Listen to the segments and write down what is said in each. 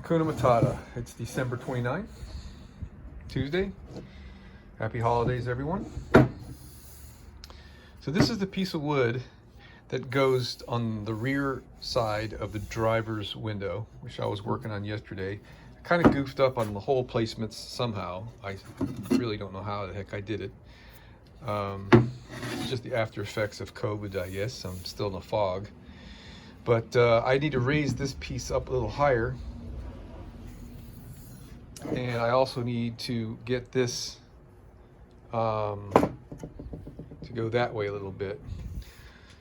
Hakuna Matata. It's December 29th, Tuesday. Happy holidays, everyone. So this is the piece of wood that goes on the rear side of the driver's window, which I was working on yesterday. I kind of goofed up on the hole placements somehow. I really don't know how the heck I did it. It's just the after effects of COVID, I guess. I'm still in a fog. But I need to raise this piece up a little higher. And I also need to get this to go that way a little bit.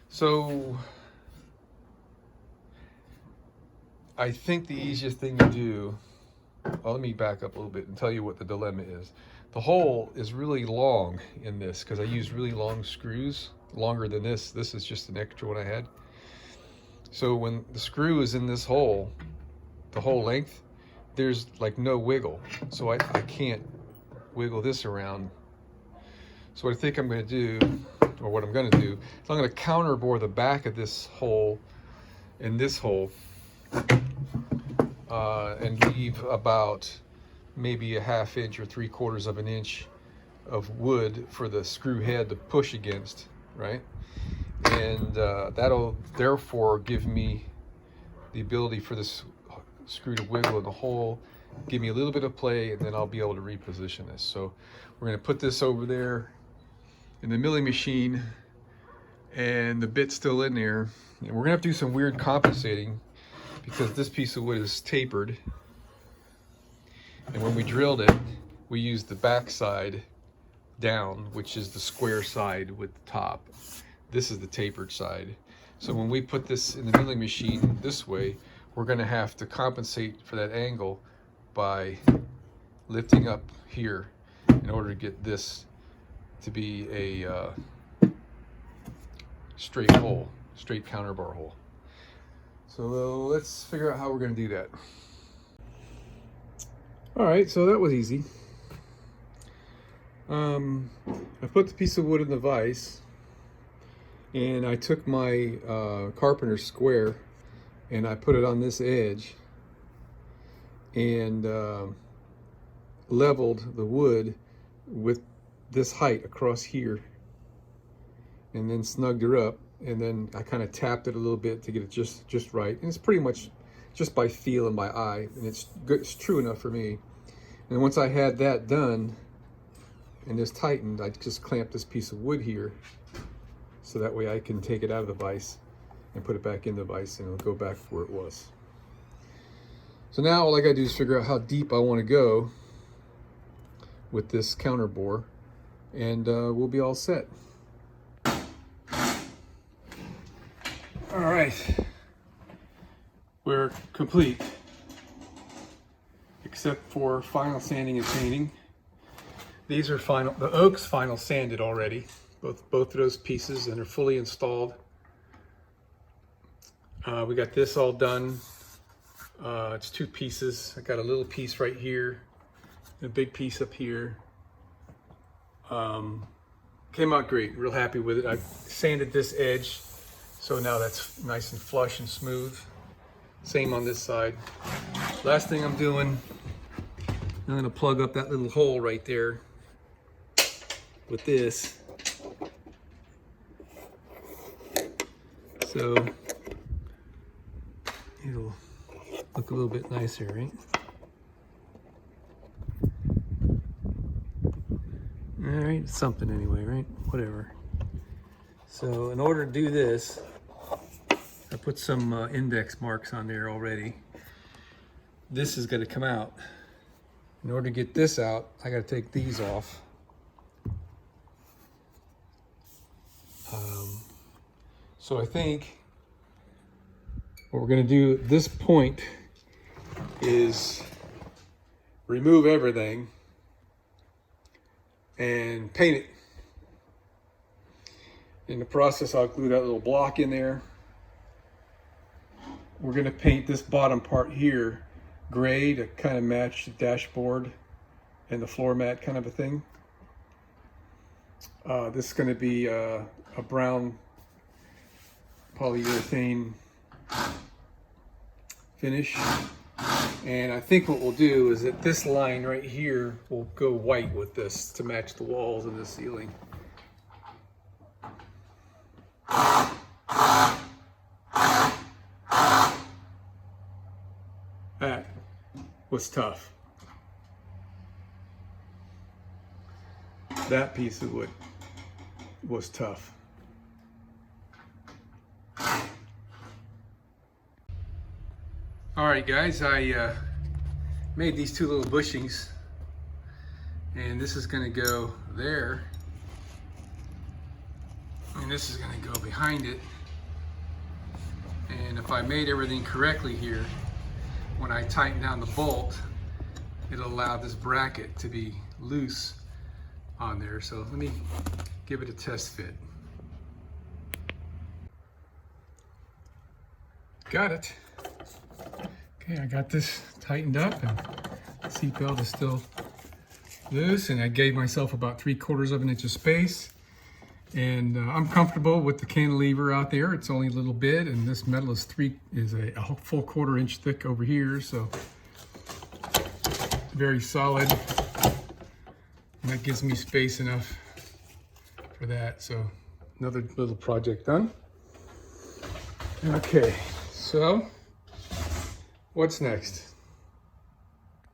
So I think the easiest thing to do, well, let me back up a little bit and tell you what the dilemma is. The hole is really long in this because I use really long screws, longer than this. This is just an extra one I had. So when the screw is in this hole, the whole length, there's like no wiggle. So I can't wiggle this around. So what I think I'm going to do, or what I'm going to do, is I'm going to counterbore the back of this hole and this hole and leave about maybe a 1/2 inch or 3/4 of an inch of wood for the screw head to push against, right? And that'll therefore give me the ability for this screw to wiggle in the hole, give me a little bit of play, and then I'll be able to reposition this. So we're going to put this over there in the milling machine, and the bit's still in there. And we're going to have to do some weird compensating because this piece of wood is tapered. And when we drilled it, we used the back side down, which is the square side with the top. This is the tapered side. So when we put this in the milling machine this way, we're going to have to compensate for that angle by lifting up here in order to get this to be a straight hole, straight counterbar hole. So let's figure out how we're going to do that. All right, so that was easy. I put the piece of wood in the vise, and I took my carpenter square and I put it on this edge and leveled the wood with this height across here, and then snugged her up, and then I kind of tapped it a little bit to get it just right. And it's pretty much just by feel and by eye, and it's good, it's true enough for me. And once I had that done and this tightened, I just clamped this piece of wood here so that way I can take it out of the vise and put it back in the vise, and it'll go back where it was. So now all I gotta do is figure out how deep I want to go with this counter bore, and we'll be all set. All right, we're complete, except for final sanding and painting. These are final, the oak's final sanded already, both of those pieces, and they're fully installed. We got this all done. It's 2 pieces. I got a little piece right here, and a big piece up here. Came out great, real happy with it. I sanded this edge, so now that's nice and flush and smooth. Same on this side. Last thing I'm doing, I'm gonna plug up that little hole right there with this. So it'll look a little bit nicer, right? All right, something anyway, right? Whatever. So in order to do this, I put some index marks on there already. This is going to come out. In order to get this out, I got to take these off. So I think what we're going to do at this point is remove everything and paint it. In the process, I'll glue that little block in there. We're going to paint this bottom part here gray to kind of match the dashboard and the floor mat kind of a thing. This is going to be a brown polyurethane finish. And I think what we'll do is that this line right here will go white with this to match the walls and the ceiling. That was tough. That piece of wood was tough. All right, guys, I made these two little bushings, and this is going to go there, and this is going to go behind it. And if I made everything correctly here, when I tighten down the bolt, it'll allow this bracket to be loose on there. So let me give it a test fit. Got it. Okay, I got this tightened up, and the seat belt is still loose, and I gave myself about 3/4 of an inch of space. And I'm comfortable with the cantilever out there. It's only a little bit, and this metal is a full 1/4 inch thick over here, so very solid. And that gives me space enough for that. So another little project done. Okay, so what's next?